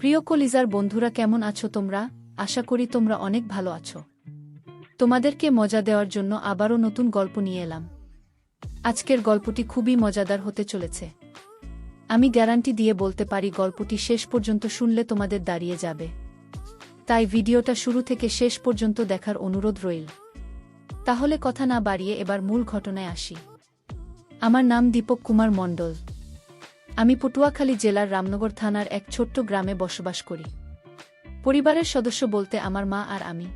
প্রিয় কলিজার বন্ধুরা, কেমন আছো তোমরা? আশা করি তোমরা অনেক ভালো আছো। তোমাদেরকে মজা দেওয়ার জন্য আবারও নতুন গল্প নিয়ে এলাম। আজকের গল্পটি খুবই মজাদার হতে চলেছে। আমি গ্যারান্টি দিয়ে বলতে পারি গল্পটি শেষ পর্যন্ত শুনলে তোমাদের দাঁড়িয়ে যাবে। তাই ভিডিওটা শুরু থেকে শেষ পর্যন্ত দেখার অনুরোধ রইল। তাহলে কথা না বাড়িয়ে এবার মূল ঘটনায় আসি। আমার নাম দীপক কুমার মণ্ডল। আমি পটুয়াখালী জেলার রামনগর থানার এক ছোট্ট গ্রামে বসবাস করি। পরিবারের সদস্য বলতে আমার মা আর আমি।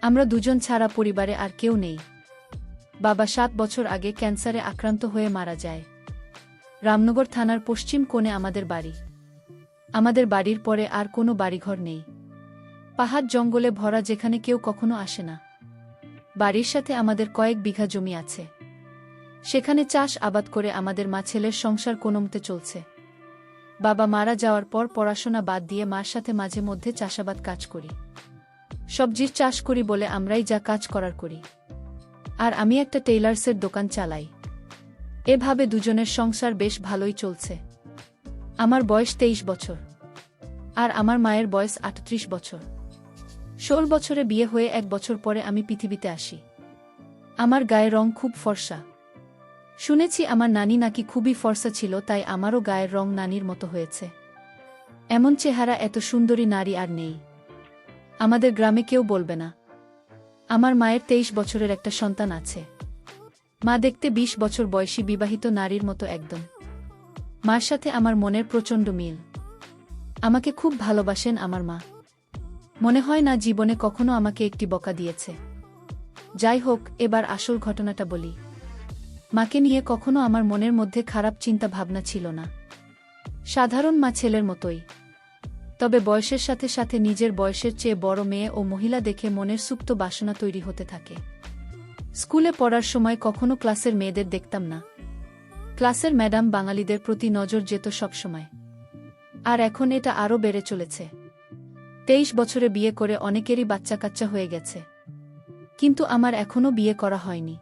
আমরা দুজন ছাড়া পরিবারে আর কেউ নেই। বাবা 7 বছর আগে ক্যান্সারে আক্রান্ত হয়ে মারা যায়। রামনগর থানার পশ্চিম কোণে আমাদের বাড়ি। আমাদের বাড়ির পরে আর কোনো বাড়িঘর নেই। পাহাড় জঙ্গলে ভরা, যেখানে কেউ কখনো আসে না। বাড়ির সাথে আমাদের কয়েক বিঘা জমি আছে। সেখানে চাষ আবাদ করে আমাদের মা ছেলের সংসার কোনোমতে চলছে। বাবা মারা যাওয়ার পর পড়াশোনা বাদ দিয়ে মার সাথে মাঝে মধ্যে চাষাবাদ কাজ করি। সবজির চাষ করি বলে আমরাই যা কাজ করার করি। আর আমি একটা টেইলার্সের দোকান চালাই। এভাবে দুজনের সংসার বেশ ভালোই চলছে। আমার বয়স 23 বছর। আর আমার মায়ের বয়স 38 বছর। 16 বছরে বিয়ে হয়ে 1 বছর পরে আমি পৃথিবীতে আসি। আমার গায়ের রং খুব ফর্সা। শুনেছি আমার নানি নাকি খুবই ফর্সা ছিল, তাই আমারও গায়ের রং নানির মতো হয়েছে। এমন চেহারা, এত সুন্দরী নারী আর নেই। আমাদের গ্রামে কেউ বলবে না। আমার মায়ের 23 বছরের একটা সন্তান আছে। মা দেখতে 20 বছর বয়সী বিবাহিত নারীর মতো একদম। মার সাথে আমার মনের প্রচণ্ড মিল। আমাকে খুব ভালোবাসেন আমার মা। মনে হয় না জীবনে কখনো আমাকে একটি বকা দিয়েছে। যাই হোক, এবার আসল ঘটনাটা বলি। মাকে নিয়ে কখনো আমার মনের মধ্যে খারাপ চিন্তা ভাবনা ছিল না। সাধারণ মা ছেলের মতোই। তবে বয়সের সাথে সাথে নিজের বয়সের চেয়ে বড় মেয়ে ও মহিলা দেখে মনের সুপ্ত বাসনা তৈরি হতে থাকে। স্কুলে পড়ার সময় কখনো ক্লাসের মেয়েদের দেখতাম না। ক্লাসের ম্যাডাম বাঙালিদের প্রতি নজর যেত সবসময়। আর এখন এটা আরও বেড়ে চলেছে। 23 বছরে বিয়ে করে অনেকেরই বাচ্চা কাচ্চা হয়ে গেছে। কিন্তু আমার এখনও বিয়ে করা হয়নি।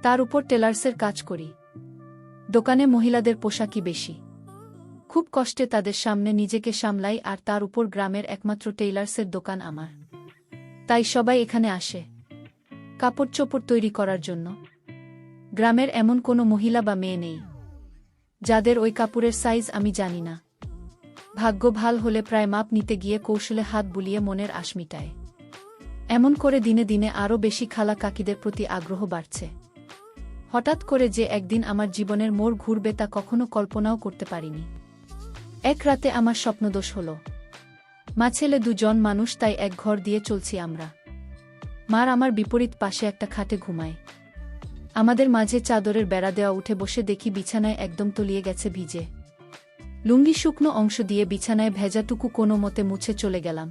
তার উপর টেলার্সের কাজ করি। দোকানে মহিলাদের পোশাকই বেশি। খুব কষ্টে তাদের সামনে নিজেকে সামলাই, আর তার উপর গ্রামের একমাত্র টেইলার্সের দোকান আমার। তাই সবাই এখানে আসে কাপড় চোপড় তৈরি করার জন্য। গ্রামের এমন কোনো মহিলা বা মেয়ে নেই যাদের ওই কাপড়ের সাইজ আমি জানি না। ভাগ্য ভাল হলে প্রায় মাপ নিতে গিয়ে কৌশলে হাত বুলিয়ে মনের আশ মিটায়। এমন করে দিনে দিনে আরও বেশি খালা কাকিদের প্রতি আগ্রহ বাড়ছে। হঠাৎ করে যে একদিন আমার জীবনের মোড় ঘুরবে তা কখনো কল্পনাও করতে পারিনি। এক রাতে আমার স্বপ্নদোষ হলো। মা ছেলে দুজন মানুষ, তাই এক ঘর দিয়ে চলছি আমরা। মার আমার বিপরীত পাশে একটা খাটে ঘুমায়। আমাদের মাঝে চাদরের বেড়া দেওয়া, উঠে বসে দেখি বিছানায় একদম তলিয়ে গেছে ভিজে। লুঙ্গি শুকনো অংশ দিয়ে বিছানায় ভেজাটুকু কোনো মতে মুছে চলে গেলাম।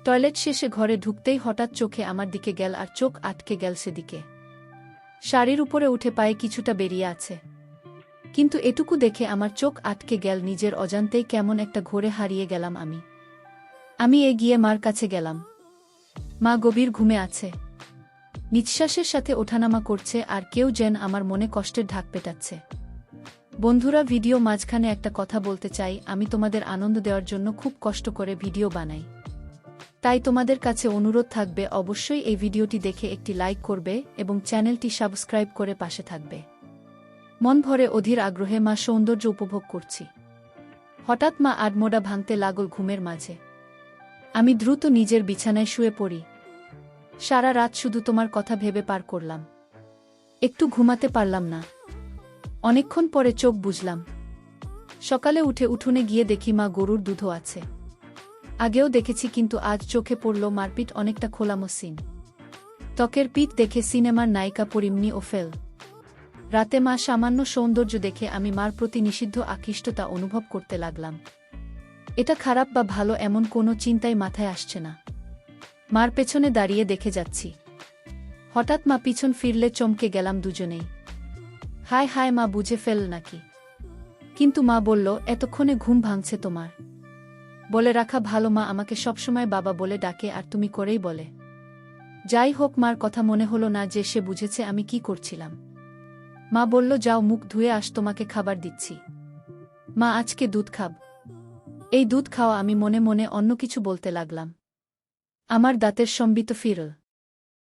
টয়লেট শেষে ঘরে ঢুকতেই হঠাৎ চোখে আমার দিকে গেল, আর চোখ আটকে গেল সেদিকে। শাড়ির উপরে উঠে পায়ে কিছুটা বেরিয়ে আছে। কিন্তু এটুকু দেখে আমার চোখ আটকে গেল, নিজের অজান্তেই কেমন একটা ঘোরে হারিয়ে গেলাম আমি এগিয়ে মার কাছে গেলাম। মা গভীর ঘুমে আছে। নিঃশ্বাসের সাথে ওঠানামা করছে, আর কেউ যেন আমার মনে কষ্টের ঢাক পেটাচ্ছে। বন্ধুরা, ভিডিও মাঝখানে একটা কথা বলতে চাই। আমি তোমাদের আনন্দ দেওয়ার জন্য খুব কষ্ট করে ভিডিও বানাই। তাই তোমাদের কাছে অনুরোধ থাকবে, অবশ্যই এই ভিডিওটি দেখে একটি লাইক করবে এবং চ্যানেলটি সাবস্ক্রাইব করে পাশে থাকবে। মন ভরে অধীর আগ্রহে মা সৌন্দর্য উপভোগ করছি। হঠাৎ মা আডমোডা ভাঙতে লাগল ঘুমের মাঝে। আমি দ্রুত নিজের বিছানায় শুয়ে পড়ি। সারা রাত শুধু তোমার কথা ভেবে পার করলাম। একটু ঘুমাতে পারলাম না। অনেকক্ষণ পরে চোখ বুজলাম। সকালে উঠে উঠোনে গিয়ে দেখি মা গরুর দুধও আছে। আগেও দেখেছি, কিন্তু আজ চোখে পড়ল মার পিঠ অনেকটা খোলামো সিন। ত্বকের পিঠ দেখে সিনেমার নায়িকা পরিমনি ও ফেল। রাতে মা সামান্য সৌন্দর্য দেখে আমি মার প্রতি নিষিদ্ধ আকৃষ্টতা অনুভব করতে লাগলাম। এটা খারাপ বা ভালো এমন কোনো চিন্তাই মাথায় আসছে না। মার পেছনে দাঁড়িয়ে দেখে যাচ্ছি। হঠাৎ মা পিছন ফিরলে চমকে গেলাম দুজনেই। হায় হায়, মা বুঝে ফেল নাকি? কিন্তু মা বলল, এতক্ষণে ঘুম ভাঙছে তোমার? বলে রাখা ভালো, মা আমাকে সবসময় বাবা বলে ডাকে, আর তুমি করেই বলে। যাই হোক, মার কথা মনে হলো না যে সে বুঝেছে আমি কি করছিলাম। মা বলল, যাও মুখ ধুয়ে আস, তোমাকে খাবার দিচ্ছি। মা, আজকে দুধ খাব? এই দুধ খাওয়া আমি মনে মনে অন্য কিছু বলতে লাগলাম। আমার দাঁতের সম্বিত ফিরল।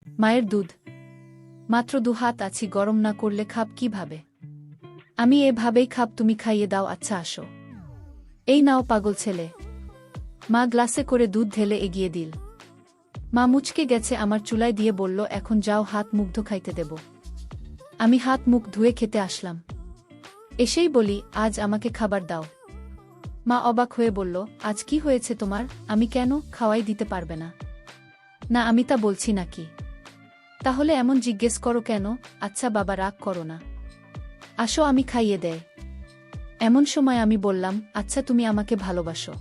মায়ের দুধ। মাত্র 2 হাত আছি, গরম না করলে খাব কিভাবে? আমি এভাবেই খাব, তুমি খাইয়ে দাও। আচ্ছা আসো। এই নাও পাগল ছেলে। মা গ্লাসে করে দুধ ঢেলে এগিয়ে দিল। মা মুচকে গেছে আমার চুলায় দিয়ে বলল, এখন যাও, হাত মুখ ধো, খাইতে দেব। আমি হাত মুখ ধুয়ে খেতে আসলাম। এসেই বলি, আজ আমাকে খাবার দাও। মা অবাক হয়ে বলল, আজ কি হয়েছে তোমার? আমি কেন, খাওয়াই দিতে পারবে না? না, আমি তা বলছি নাকি। তাহলে এমন জিজ্ঞেস করো কেন? আচ্ছা বাবা, রাগ করো না, আসো আমি খাইয়ে দেয়। এমন সময় আমি বললাম, আচ্ছা তুমি আমাকে ভালোবাসো?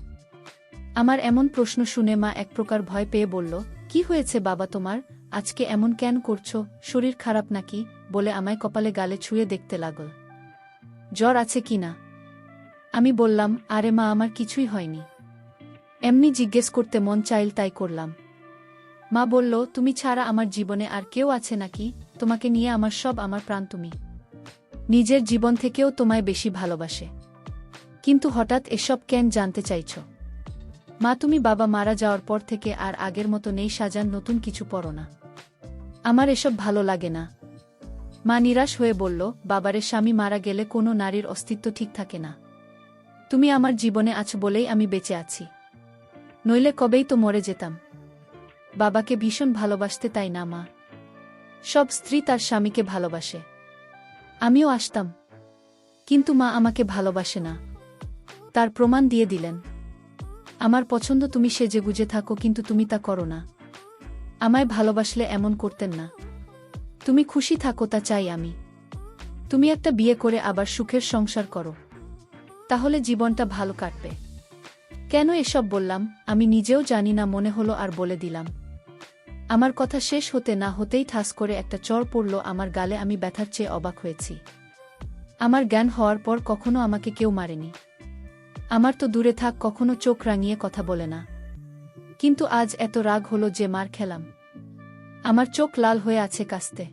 আমার এমন প্রশ্ন শুনে মা এক প্রকার ভয় পেয়ে বলল, কি হয়েছে বাবা তোমার? আজকে এমন কেন করছো? শরীর খারাপ নাকি? বলে আমায় কপালে গালে ছুঁয়ে দেখতে লাগল। জ্বর আছে কি না? আমি বললাম, আরে মা, আমার কিছুই হয়নি, এমনি জিজ্ঞেস করতে মন চাইল তাই করলাম। মা বলল, তুমি ছাড়া আমার জীবনে আর কেউ আছে নাকি? তোমাকে নিয়ে আমার সব, আমার প্রাণ তুমি। নিজের জীবন থেকেও তোমায় বেশি ভালোবাসে। কিন্তু হঠাৎ এসব কেন জানতে চাইছ? মা, তুমি বাবা মারা যাওয়ার পর থেকে আর আগের মতো নেই, সাজান, নতুন কিছু পড়ো না। আমার এসব ভালো লাগে না। মা নিরাশ হয়ে বলল, বাবারে স্বামী মারা গেলে কোনো নারীর অস্তিত্ব ঠিক থাকে না। তুমি আমার জীবনে আছো বলেই আমি বেঁচে আছি, নইলে কবেই তো মরে যেতাম। বাবাকে ভীষণ ভালোবাসতে, তাই না মা? সব স্ত্রী তার স্বামীকে ভালোবাসে, আমিও আসতাম। কিন্তু মা আমাকে ভালোবাসে না। তার প্রমাণ দিয়ে দিলেন। আমার পছন্দ তুমি সেজেগুজে থাকো, কিন্তু তুমি তা করো না। আমায় ভালোবাসলে এমন করতেন না। তুমি খুশি থাকো, তা চাই আমি। তুমি একটা বিয়ে করে আবার সুখের সংসার করো, তাহলে জীবনটা ভালো কাটবে। কেন এসব বললাম আমি নিজেও জানি না, মনে হলো আর বলে দিলাম। আমার কথা শেষ হতে না হতেই ঠাস করে একটা চড় পড়ল আমার গালে। আমি ব্যথার চেয়ে অবাক হয়েছি। আমার জ্ঞান হওয়ার পর কখনো আমাকে কেউ মারেনি। আমার তো দূরে থাক, কখনো চোখ রাঙিয়ে কথা বলে না। কিন্তু আজ এত রাগ হলো যে মার খেলাম। আমার চোখ লাল হয়ে আছে। কাস্তে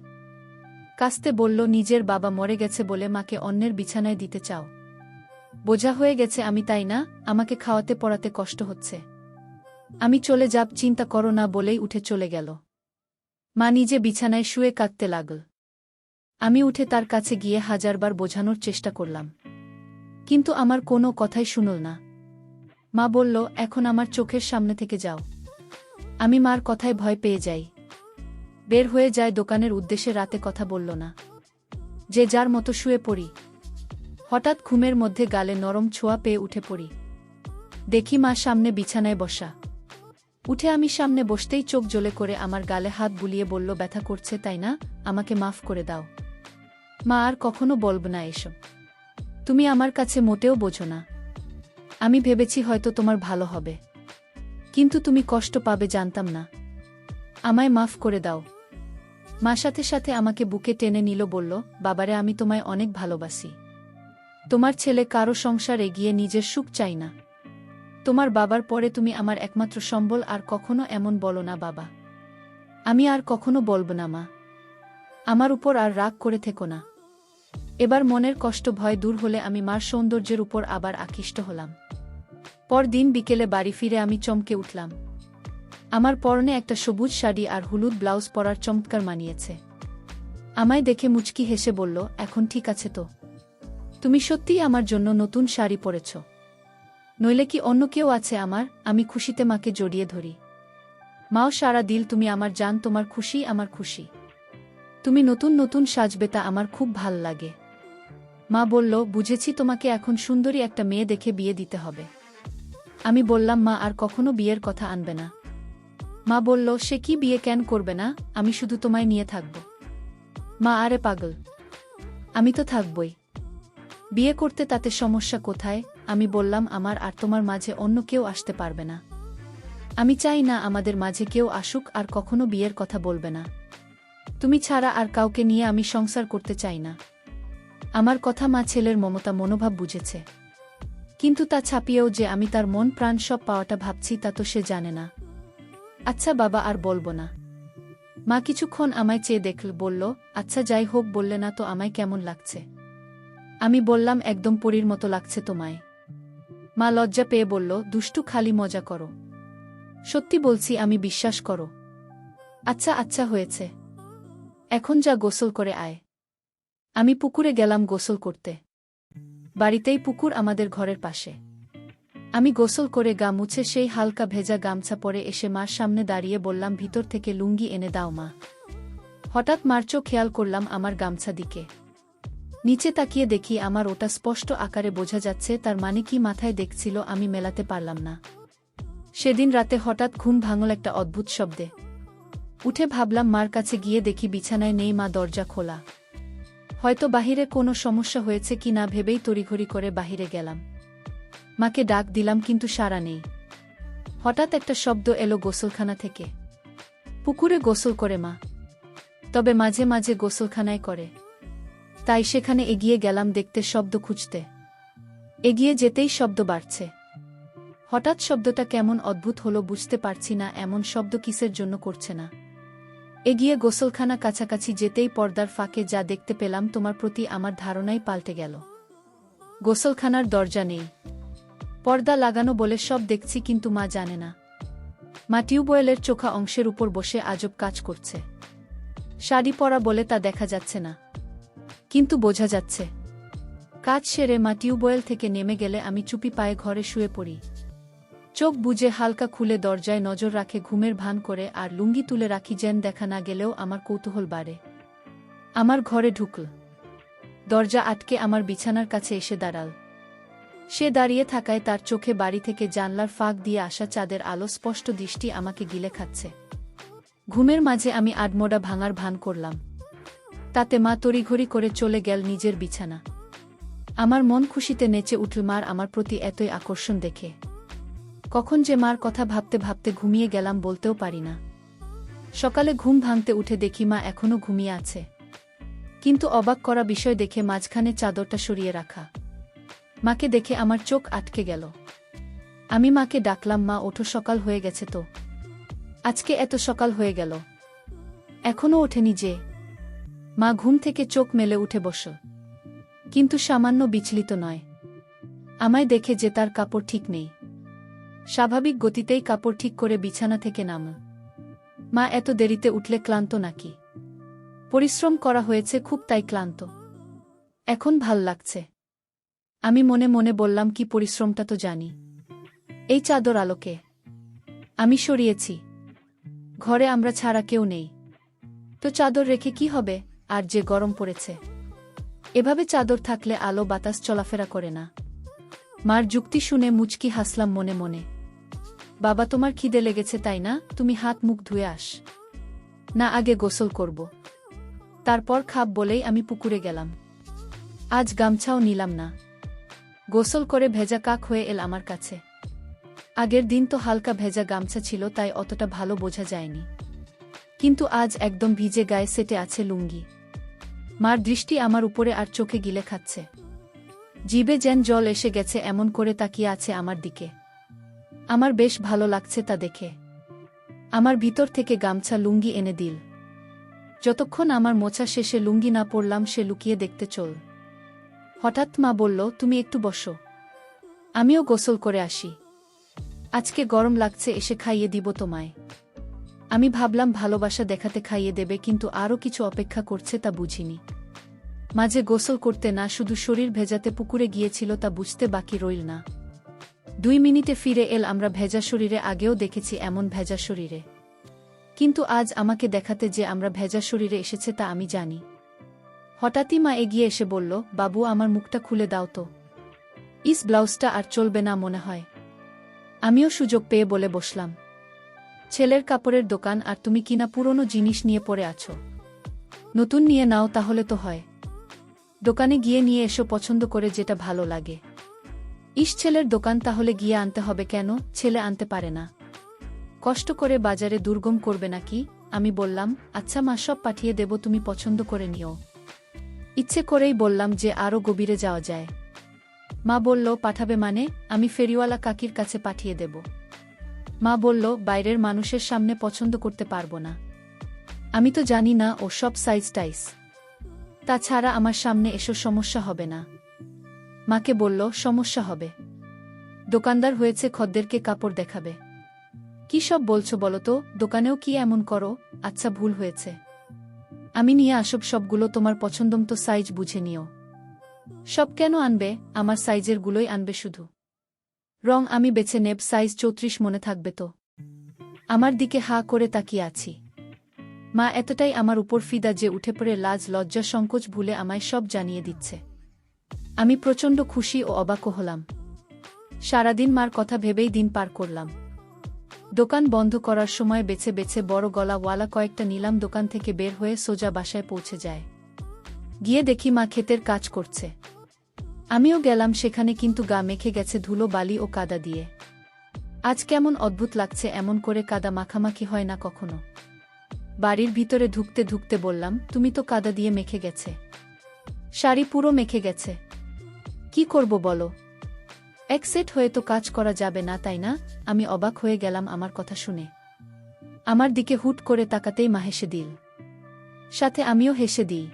কাস্তে বলল, নিজের বাবা মরে গেছে বলে মাকে অন্যের বিছানায় দিতে চাও? বোঝা হয়ে গেছে আমি, তাই না? আমাকে খাওয়াতে পড়াতে কষ্ট হচ্ছে, আমি চলে যাব, চিন্তা করো না বলেই উঠে চলে গেল। মা নিজে বিছানায় শুয়ে কাঁদতে লাগল। আমি উঠে তার কাছে গিয়ে হাজারবার বোঝানোর চেষ্টা করলাম, কিন্তু আমার কোনো কথাই শুনল না। মা বলল, এখন আমার চোখের সামনে থেকে যাও। আমি মার কথায় ভয় পেয়ে যাই, বের হয়ে যায় দোকানের উদ্দেশ্যে। রাতে কথা বলল না, যে যার মতো শুয়ে পড়ি। হঠাৎ ঘুমের মধ্যে গালে নরম ছোঁয়া পেয়ে উঠে পড়ি। দেখি মা সামনে বিছানায় বসা। উঠে আমি সামনে বসতেই চোখ জ্বলে করে আমার গালে হাত বুলিয়ে বলল, ব্যথা করছে তাই না? আমাকে মাফ করে দাও। মা, আর কখনো বলব না এসব। তুমি আমার কাছে মোটেও বোঝো না। আমি ভেবেছি হয়তো তোমার ভালো হবে, কিন্তু তুমি কষ্ট পাবে জানতাম না। আমায় মাফ করে দাও। মা সাথে সাথে আমাকে বুকে টেনে নিল, বলল, বাবারে, আমি তোমায় অনেক ভালোবাসি। তোমার ছেলে কারো সংসার এগিয়ে নিজের সুখ চাই না। তোমার বাবার পরে তুমি আমার একমাত্র সম্বল। আর কখনো এমন বলো না বাবা। আমি আর কখনো বলব না মা। আমার উপর আর রাগ করে থেকো না। এবার মনের কষ্ট ভয় দূর হলে আমি মার সৌন্দর্যের উপর আবার আকৃষ্ট হলাম। পরদিন বিকেলে বাড়ি ফিরে আমি চমকে উঠলাম। আমার পরনে একটা সবুজ শাড়ি আর হলুদ ব্লাউজ পরার চমৎকার মানিয়েছে। আমায় দেখে মুচকি হেসে বলল, এখন ঠিক আছে তো? তুমি সত্যিই আমার জন্য নতুন শাড়ি পরেছ? নইলে কি অন্য কেউ আছে আমার? আমি খুশিতে মাকে জড়িয়ে ধরি। মাও সারা দিল, তুমি আমার জান, তোমার খুশি আমার খুশি। তুমি নতুন নতুন সাজবে, তা আমার খুব ভাল লাগে। মা বলল, বুঝেছি, তোমাকে এখন সুন্দরী একটা মেয়ে দেখে বিয়ে দিতে হবে। আমি বললাম, মা, আর কখনো বিয়ের কথা আনবে না। মা বলল, সে কি, বিয়ে কেন করবে না? আমি শুধু তোমায় নিয়ে থাকব। মা, আরে পাগল, আমি তো থাকবই। বিয়ে করতে তাতে সমস্যা কোথায়? আমি বললাম, আমার আর তোমার মাঝে অন্য কেউ আসতে পারবে না। আমি চাই না আমাদের মাঝে কেউ আসুক, আর কখনো বিয়ের কথা বলবে না। তুমি ছাড়া আর কাউকে নিয়ে আমি সংসার করতে চাই না। আমার কথা মা ছেলের মমতা মনোভাব বুঝেছে, কিন্তু তা ছাপিয়েও যে আমি তার মন প্রাণ সব পাওয়াটা ভাবছি, তা তো সে জানে না। আচ্ছা বাবা, আর বলবো না। মা কিছুক্ষণ আমায় চেয়ে দেখল, বলল, আচ্ছা যাই হোক, বললে না তো আমায় কেমন লাগছে? আমি বললাম, একদম পরীর মতো লাগছে তোমায়। মা লজ্জা পেয়ে বলল, দুষ্টু, খালি মজা করো। সত্যি বলছি, আমি, বিশ্বাস করো। আচ্ছা আচ্ছা, হয়েছে। এখন যা, গোসল করে আয়। আমি পুকুরে গেলাম গোসল করতে। বাড়িতেই পুকুর, আমাদের ঘরের পাশে। আমি গোসল করে গা মুছে সেই হালকা ভেজা গামছা পরে এসে মার সামনে দাঁড়িয়ে বললাম, ভিতর থেকে লুঙ্গি এনে দাও মা। হঠাৎ মার চোখ খেয়াল করলাম আমার গামছা দিকে। নিচে তাকিয়ে দেখি আমার ওটা স্পষ্ট আকারে বোঝা যাচ্ছে। তার মানে কি মাথায় দেখছিল, আমি মেলাতে পারলাম না। সেদিন রাতে হঠাৎ ঘুম ভাঙল একটা অদ্ভুত শব্দে। উঠে ভাবলাম মার কাছে গিয়ে দেখি বিছানায় নেই মা, দরজা খোলা। হয়তো বাহিরে কোনো সমস্যা হয়েছে কি না ভেবেই তড়িঘড়ি করে বাহিরে গেলাম। মাকে ডাক দিলাম কিন্তু সাড়া নেই। হঠাৎ একটা শব্দ এলো গোসলখানা থেকে। পুকুরে গোসল করে মা, তবে মাঝে মাঝে গোসলখানায় করে। তাই সেখানে এগিয়ে গেলাম দেখতে, শব্দ খুঁজতে। এগিয়ে যেতেই শব্দ বাড়ছে। হঠাৎ শব্দটা কেমন অদ্ভুত হলো, বুঝতে পারছি না এমন শব্দ কিসের জন্য করছে না। এগিয়ে গোসলখানা কাছাকাছি যেতেই পর্দার ফাঁকে যা দেখতে পেলাম, তোমার প্রতি আমার ধারণাই পাল্টে গেল। গোসলখানার দরজা নেই, পর্দা লাগানো বলে সব দেখছি, কিন্তু মা জানে না। মা টিউবওয়েলের চোখা অংশের উপর বসে আজব কাজ করছে। শাড়ি পরা বলে তা দেখা যাচ্ছে না, কিন্তু বোঝা যাচ্ছে। কাজ সেরে মা টিউবওয়েল থেকে নেমে গেলে আমি চুপি পায়ে ঘরে শুয়ে পড়ি। চোখ বুজে হালকা খুলে দরজায় নজর রাখে ঘুমের ভান করে, আর লুঙ্গি তুলে রাখি যেন দেখা না গেলেও আমার কৌতূহল বাড়ে। আমার ঘরে ঢুকল, দরজা আটকে আমার বিছানার কাছে এসে দাঁড়াল। সে দাঁড়িয়ে থাকায় তার চোখে বাড়ি থেকে জানলার ফাঁক দিয়ে আসা চাঁদের আলো স্পষ্ট দৃষ্টি আমাকে গিলে খাচ্ছে। ঘুমের মাঝে আমি আডমোডা ভাঙার ভান করলাম। তাতে মা তড়িঘড়ি করে চলে গেল নিজের বিছানা। আমার মন খুশিতে নেচে উঠল মার আমার প্রতি এতই আকর্ষণ দেখে। কখন যে মার কথা ভাবতে ভাবতে ঘুমিয়ে গেলাম বলতেও পারি না। সকালে ঘুম ভাঙতে উঠে দেখি মা এখনো ঘুমিয়ে আছে, কিন্তু অবাক করা বিষয় দেখে মাঝখানে চাদরটা সরিয়ে রাখা। মাকে দেখে আমার চোখ আটকে গেল। আমি মাকে ডাকলাম, মা ওঠো, সকাল হয়ে গেছে তো। আজকে এত সকাল হয়ে গেল, এখনো ওঠেনি যে। মা ঘুম থেকে চোখ মেলে উঠে বসল, কিন্তু সামান্য বিচলিত নয়। আমায় দেখে যে তার কাপড় ঠিক নেই। স্বাভাবিক গতিতেই কাপড় ঠিক করে বিছানা থেকে নামল। মা এত দেরিতে উঠলে ক্লান্ত নাকি? পরিশ্রম করা হয়েছে খুব, তাই ক্লান্ত। এখন ভাল লাগছে। আমি মনে মনে বললাম, কি পরিশ্রমটা তো জানি। এই চাদর আলোকে আমি সরিয়েছি। ঘরে আমরা ছাড়া কেউ নেই, তো চাদর রেখে কি হবে? আর যে গরম পড়েছে, এভাবে চাদর থাকলে আলো বাতাস চলাফেরা করে না। মার যুক্তি শুনে মুচকি হাসলাম মনে মনে। বাবা, তোমার খিদে লেগেছে তাই না? তুমি হাত মুখ ধুয়ে আস না, আগে গোসল করব, তারপর খাব বলেই আমি পুকুরে গেলাম। আজ গামছাও নিলাম না। গোসল করে ভেজা কাক হয়ে এল আমার কাছে। আগের দিন তো হালকা ভেজা গামছা ছিল, তাই অতটা ভালো বোঝা যায়নি, কিন্তু আজ একদম ভিজে, গায়ে সেটে আছে লুঙ্গি। মার দৃষ্টি আমার উপরে আর চোখে গিলে খাচ্ছে। জিভে যেন জল এসে গেছে, এমন করে তাকিয়ে আছে আমার দিকে। আমার বেশ ভালো লাগছে তা দেখে। আমার ভিতর থেকে গামছা লুঙ্গি এনে দিল। যতক্ষণ আমার মোছা শেষে লুঙ্গি না পরলাম সে লুকিয়ে দেখতে চল। হঠাৎ মা বলল, তুমি একটু বসো, আমিও গোসল করে আসি। আজকে গরম লাগছে, এসে খাইয়ে দিব তোমায়। আমি ভাবলাম ভালোবাসা দেখাতে খাইয়ে দেবে, কিন্তু আরও কিছু অপেক্ষা করছে তা বুঝিনি। মাঝে গোসল করতে না, শুধু শরীর ভেজাতে পুকুরে গিয়েছিল তা বুঝতে বাকি রইল না। 2 মিনিটে ফিরে এল। আমরা ভেজা শরীরে আগেও দেখেছি এমন ভেজা শরীরে, কিন্তু আজ আমাকে দেখাতে যে আমরা ভেজা শরীরে এসেছে তা আমি জানি। হঠাৎই মা এগিয়ে এসে বলল, বাবু, আমার মুখটা খুলে দাও তো। ব্লাউজটা আর চলবে না মনে হয়। আমিও সুযোগ পেয়ে বলে বসলাম, ছেলের কাপড়ের দোকান, আর তুমি কিনা পুরনো জিনিস নিয়ে পড়ে আছো। নতুন নিয়ে নাও তাহলে তো হয়। দোকানে গিয়ে নিয়ে এসো পছন্দ করে যেটা ভালো লাগে। ছেলের দোকান তাহলে গিয়ে আনতে হবে কেন? ছেলে আনতে পারে না? কষ্ট করে বাজারে দুর্গম করবে নাকি? আমি বললাম, আচ্ছা মা, সব পাঠিয়ে দেব, তুমি পছন্দ করে নিও। ইচ্ছে করেই বললাম যে আরও গভীরে যাওয়া যায়। মা বলল, পাঠাবে মানে? আমি ফেরিওয়ালা কাকির কাছে পাঠিয়ে দেব। মা বলল, বাইরের মানুষের সামনে পছন্দ করতে পারবো না। আমি তো জানি না ও সব সাইজ টাইস। তাছাড়া আমার সামনে এসো, সমস্যা হবে না? মাকে বলল, সমস্যা হবে। দোকানদার হয়েছে খদ্দেরকে কাপড় দেখাবে। কি সব বলছো বলো তো, দোকানেও কি এমন করো? আচ্ছা, ভুল হয়েছে। আমি নিয়ে আসব সবগুলো, তোমার পছন্দমতো সাইজ বুঝে নিও। সব কেন আনবে? আমার সাইজের গুলোই আনবে শুধু। রং আমি বেছে নেব, সাইজ 34 মনে থাকবে তো? আমার দিকে হা করে তাকিয়ে আছি। মা এতটাই আমার উপর ফিদা যে উঠে পড়ে লাজ লজ্জা সংকোচ ভুলে আমায় সব জানিয়ে দিচ্ছে। আমি প্রচণ্ড খুশি ও অবাকও হলাম। সারাদিন মার কথা ভেবেই দিন পার করলাম। দোকান বন্ধ করার সময় বেছে বেছে বড় গলাওয়ালা কয়েকটা নিলাম। দোকান থেকে বের হয়ে সোজা বাসায় পৌঁছে যায়। গিয়ে দেখি মা ক্ষেতের কাজ করছে। আমিও গেলাম সেখানে, কিন্তু গা মেখে গেছে ধুলো বালি ও কাদা দিয়ে। আজ কেমন অদ্ভুত লাগছে, এমন করে কাদা মাখামাখি হয় না কখনো। বাড়ির ভিতরে ঢুকতে ঢুকতে বললাম, তুমি তো কাদা দিয়ে মেখে গেছে, শাড়ি পুরো মেখে গেছে, কি করব বলো? এক সেট হয়ে তো কাজ করা যাবে না, তাই না? আমি অবাক হয়ে গেলাম আমার কথা শুনে। আমার দিকে হুট করে তাকাতেই মা হেসে দিল, সাথে আমিও হেসে দিই।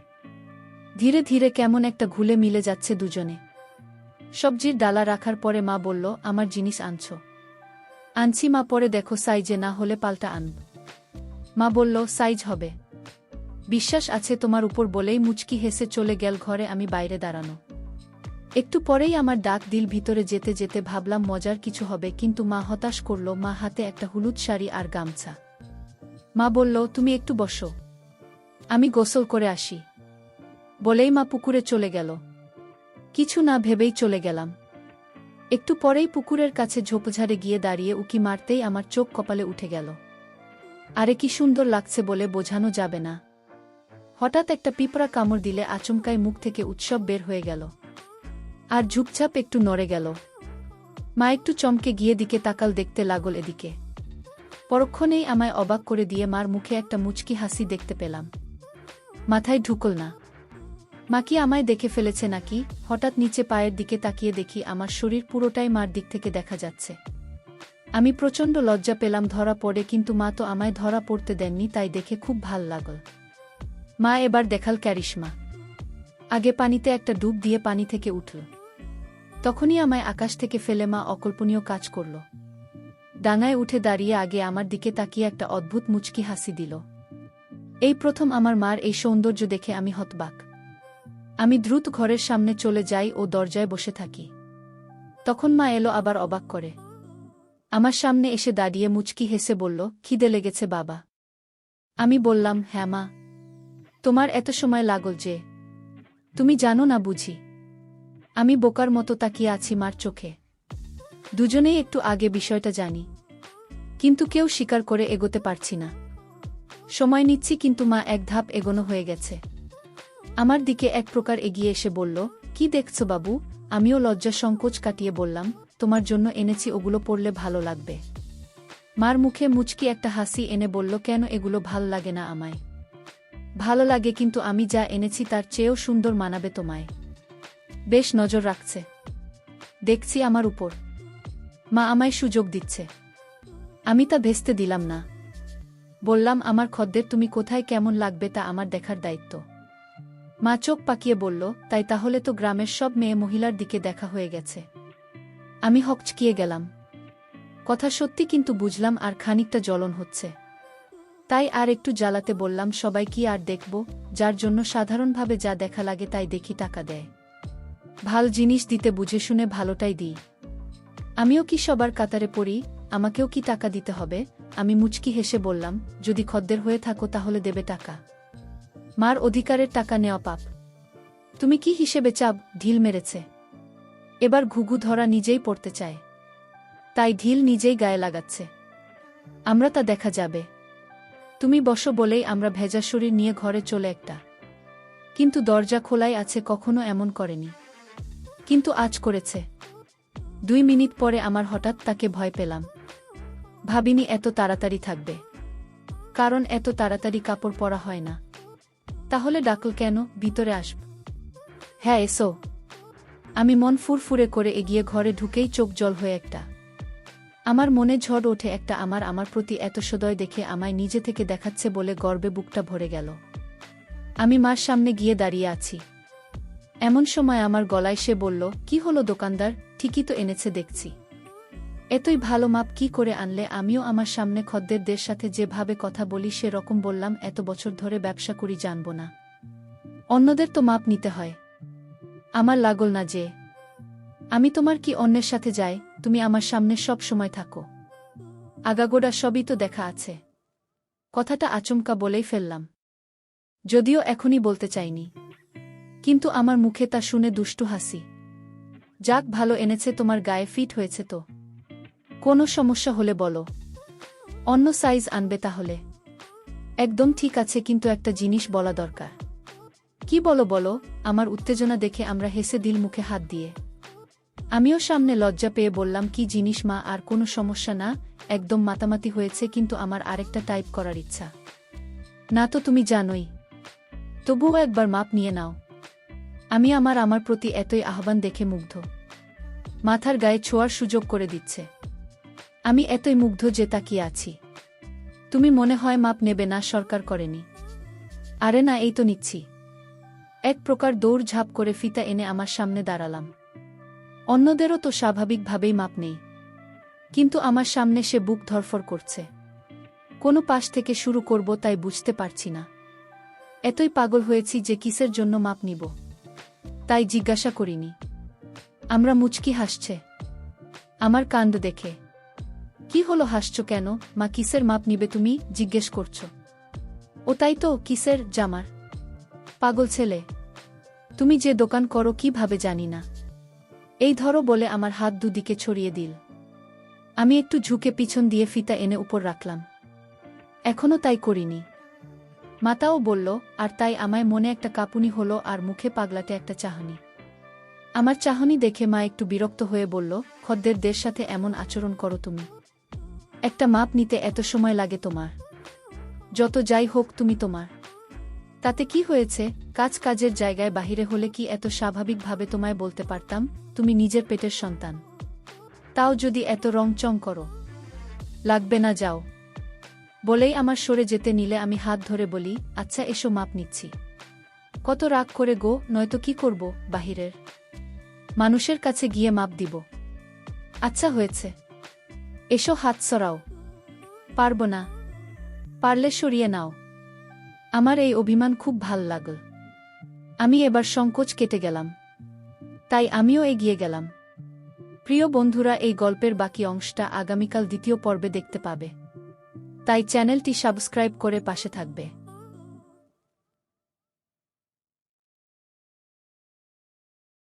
ধীরে ধীরে কেমন একটা ঘুলে মিলে যাচ্ছে দুজনে। সবজির ডালা রাখার পরে মা বলল, আমার জিনিস আনছো? আনছি মা, পরে দেখো, সাইজে না হলে পাল্টা আনব। মা বলল, সাইজ হবে, বিশ্বাস আছে তোমার উপর, বলেই মুচকি হেসে চলে গেল ঘরে। আমি বাইরে দাঁড়ানো। একটু পরেই আমার ডাক দিল। ভিতরে যেতে যেতে ভাবলাম মজার কিছু হবে, কিন্তু মা হতাশ করল। মা হাতে একটা হলুদ শাড়ি আর গামছা। মা বলল, তুমি একটু বসো, আমি গোসল করে আসি। বলেই মা পুকুরে চলে গেল। কিছু না ভেবেই চলে গেলাম। একটু পরেই পুকুরের কাছে ঝোপঝাড়ে গিয়ে দাঁড়িয়ে উকি মারতেই আমার চোখ কপালে উঠে গেল। আরে কি সুন্দর লাগছে বলে বোঝানো যাবে না। হঠাৎ একটা পিঁপড়া কামড় দিলে আচমকাই মুখ থেকে উৎসব বের হয়ে গেল, আর ঝুপঝাপ একটু নড়ে গেল। মা একটু চমকে গিয়ে দিকে তাকাল, দেখতে লাগল এদিকে। পরক্ষণেই আমায় অবাক করে দিয়ে মার মুখে একটা মুচকি হাসি দেখতে পেলাম। মাথায় ঢুকল না। মা কি আমায় দেখে ফেলেছে নাকি? হঠাৎ নিচে পায়ের দিকে তাকিয়ে দেখি আমার শরীর পুরোটাই মার দিক থেকে দেখা যাচ্ছে। আমি প্রচণ্ড লজ্জা পেলাম ধরা পড়ে, কিন্তু মা তো আমায় ধরা পড়তে দেননি, তাই দেখে খুব ভাল লাগল। মা এবার দেখাল ক্যারিশমা। আগে পানিতে একটা ডুব দিয়ে পানি থেকে উঠল। তখনই আমায় আকাশ থেকে ফেলে মা অকল্পনীয় কাজ করল। ডাঙায় উঠে দাঁড়িয়ে আগে আমার দিকে তাকিয়ে একটা অদ্ভুত মুচকি হাসি দিল। এই প্রথম আমার মার এই সৌন্দর্য দেখে আমি হতবাক। আমি দ্রুত ঘরের সামনে চলে যাই ও দরজায় বসে থাকি। তখন মা এলো, আবার অবাক করে আমার সামনে এসে দাঁড়িয়ে মুচকি হেসে বলল, খিদে লেগেছে বাবা? আমি বললাম, হ্যাঁ মা। তোমার এত সময় লাগল যে? তুমি জানো না বুঝি? আমি বোকার মতো তাকিয়ে আছি মার চোখে। দুজনেই একটু আগে বিষয়টা জানি, কিন্তু কেউ স্বীকার করে এগোতে পারছি না। সময় নিচ্ছি, কিন্তু মা এক ধাপ এগোনো হয়ে গেছে। আমার দিকে এক প্রকার এগিয়ে এসে বলল, কি দেখছো বাবু? আমিও লজ্জা সংকোচ কাটিয়ে বললাম, তোমার জন্য এনেছি, ওগুলো পরলে ভালো লাগবে। মার মুখে মুচকি একটা হাসি এনে বলল, কেন, এগুলো ভাল লাগে না আমায়? ভালো লাগে, কিন্তু আমি যা এনেছি তার চেয়েও সুন্দর মানাবে তোমায়। বেশ নজর রাখছে দেখছি আমার উপর। মা আমায় সুযোগ দিচ্ছে। আমি তা ভেস্তে দিলাম না। বললাম, আমার খদ্দের, তুমি কোথায় কেমন লাগবে তা আমার দেখার দায়িত্ব। মা চোখ পাকিয়ে বলল, তাই তাহলে তো গ্রামের সব মেয়ে মহিলার দিকে দেখা হয়ে গেছে। আমি হকচকিয়ে গেলাম। কথা সত্যি, কিন্তু বুঝলাম আর খানিকটা জ্বলন হচ্ছে। তাই আর একটু জ্বালাতে বললাম, সবাই কি আর দেখব? যার জন্য সাধারণভাবে যা দেখা লাগে তাই দেখি, টাকা দেয়। ভাল জিনিস দিতে বুঝে শুনে ভালোটাই দিই। আমিও কি সবার কাতারে পড়ি? আমাকেও কি টাকা দিতে হবে? আমি মুচকি হেসে বললাম, যদি খদ্দের হয়ে থাকো তাহলে দেবে টাকা। মার অধিকারের টাকা নেওয়া পাপ। তুমি কি হিসেবে চাপ? ঢিল মেরেছে। এবার ঘুঘু ধরা নিজেই পড়তে চায়, তাই ঢিল নিজেই গায়ে লাগাচ্ছে। আমরা তা দেখা যাবে। তুমি বসো বলেই আমরা ভেজা শরীর নিয়ে ঘরে চলে একটা। কিন্তু দরজা খোলাই আছে, কখনো এমন করেনি, কিন্তু আজ করেছে। 2 মিনিট পরে আমার হঠাৎ তাকে ভয় পেলাম। ভাবিনি এত তাড়াতাড়ি থাকবে, কারণ এত তাড়াতাড়ি কাপড় পরা হয় না। তাহলে ডাকল কেন? ভিতরে আসব। হ্যাঁ এসো। আমি মন ফুরফুরে করে এগিয়ে ঘরে ঢুকেই চোখ জল হয়ে একটা। আমার মনে ঝড় ওঠে একটা। আমার প্রতি এত সদয় দেখে আমায় নিজে থেকে দেখাচ্ছে বলে গর্বে বুকটা ভরে গেল। আমি মার সামনে গিয়ে দাঁড়িয়ে আছি। এমন সময় আমার গলায় সে বলল, কি হলো দোকানদার? ঠিকই তো এনেছে দেখছি। এতই ভালো মাপ কি করে আনলে? আমিও আমার সামনে খদ্দেরদের সাথে যেভাবে কথা বলি সেরকম বললাম। এত বছর ধরে ব্যবসা করি, জানবো না অন্যদের তো মাপ নিতে হয়? আমার লাগল না যে আমি তোমার কি অন্যের সাথে যাই? তুমি আমার সামনে সব সময় থাকো, আগাগোড়া সবই তো দেখা আছে। কথাটা আচমকা বলেই ফেললাম, যদিও এখনই বলতে চাইনি, কিন্তু আমার মুখে তা শুনে দুষ্টু হাসি। যাক, ভালো এনেছে, তোমার গায়ে ফিট হয়েছে তো। কোনো সমস্যা হলে বলো, অন্য সাইজ আনবে তাহলে। একদম ঠিক আছে, কিন্তু একটা জিনিস বলা দরকার। কি বলো বলো? আমার উত্তেজনা দেখে আমরা হেসে দিল মুখে হাত দিয়ে। আমিও সামনে লজ্জা পেয়ে বললাম, কি জিনিস মা? আর কোনো সমস্যা না, একদম মাতামাতি হয়েছে, কিন্তু আমার আরেকটা টাইপ করার ইচ্ছা। না তো তুমি জানোই, তবুও একবার মাপ নিয়ে নাও। আমি আমার প্রতি এতই আহ্বান দেখে মুগ্ধ, মাথার গায়ে ছোঁয়ার সুযোগ করে দিচ্ছে। আমি এতই মুগ্ধ যে তাকিয়ে আছি। তুমি মনে হয় মাপ নেবে না? সরকার করেনি? আরে না, এই তো নিচ্ছি। এক প্রকার দৌড় ঝাঁপ করে ফিতা এনে আমার সামনে দাঁড়ালাম। অন্যদেরও তো স্বাভাবিকভাবেই মাপ নেই, কিন্তু আমার সামনে সে বুক ধরফর করছে। কোনো পাশ থেকে শুরু করব তাই বুঝতে পারছি না। এতই পাগল হয়েছি যে কিসের জন্য মাপ নিব তাই জিজ্ঞাসা করিনি। আমরা মুচকি হাসছে আমার কাণ্ড দেখে। কি হলো, হাসছো কেন? মা, কিসের মাপ নিবে তুমি জিজ্ঞেস করছো? ও তাই তো, কিসের? জামার। পাগল ছেলে, তুমি যে দোকান করো কিভাবে জানি না। এই ধরো বলে আমার হাত দুদিকে ছড়িয়ে দিল। আমি একটু ঝুঁকে পিছন দিয়ে ফিতা এনে উপর রাখলাম। এখনও তাই করিনি। মাতাও বলল, আর তাই আমায় মনে একটা কাঁপুনি হলো আর মুখে পাগলাটে একটা চাহনি। আমার চাহনি দেখে মা একটু বিরক্ত হয়ে বলল, খদ্দেরদের সাথে এমন আচরণ করো তুমি? একটা মাপ নিতে এত সময় লাগে তোমার? যত যাই হোক, তুমি তোমার। তাতে কি হয়েছে? কাজের জায়গায় বাহিরে হলে কি এত স্বাভাবিকভাবে তোমায় বলতে পারতাম তুমি নিজের পেটের সন্তান? তাও যদি এত রংচং করো। লাগবে না, যাও। বলেই আমার সরে যেতে নিলে আমি হাত ধরে বলি, আচ্ছা এসো, মাপ নিচ্ছি। কত রাগ করে গো, নয়তো কি করব? বাহিরের মানুষের কাছে গিয়ে মাপ দিব? আচ্ছা হয়েছে, এসো, হাত সরাও। পারব না। পারলে সরিয়ে নাও। আমার এই অভিমান খুব ভাল লাগল। আমি এবার সংকোচ কেটে গেলাম, তাই আমিও এগিয়ে গেলাম। প্রিয় বন্ধুরা, এই গল্পের বাকি অংশটা আগামীকাল দ্বিতীয় পর্বে দেখতে পাবে, তাই চ্যানেলটি সাবস্ক্রাইব করে পাশে থাকবে।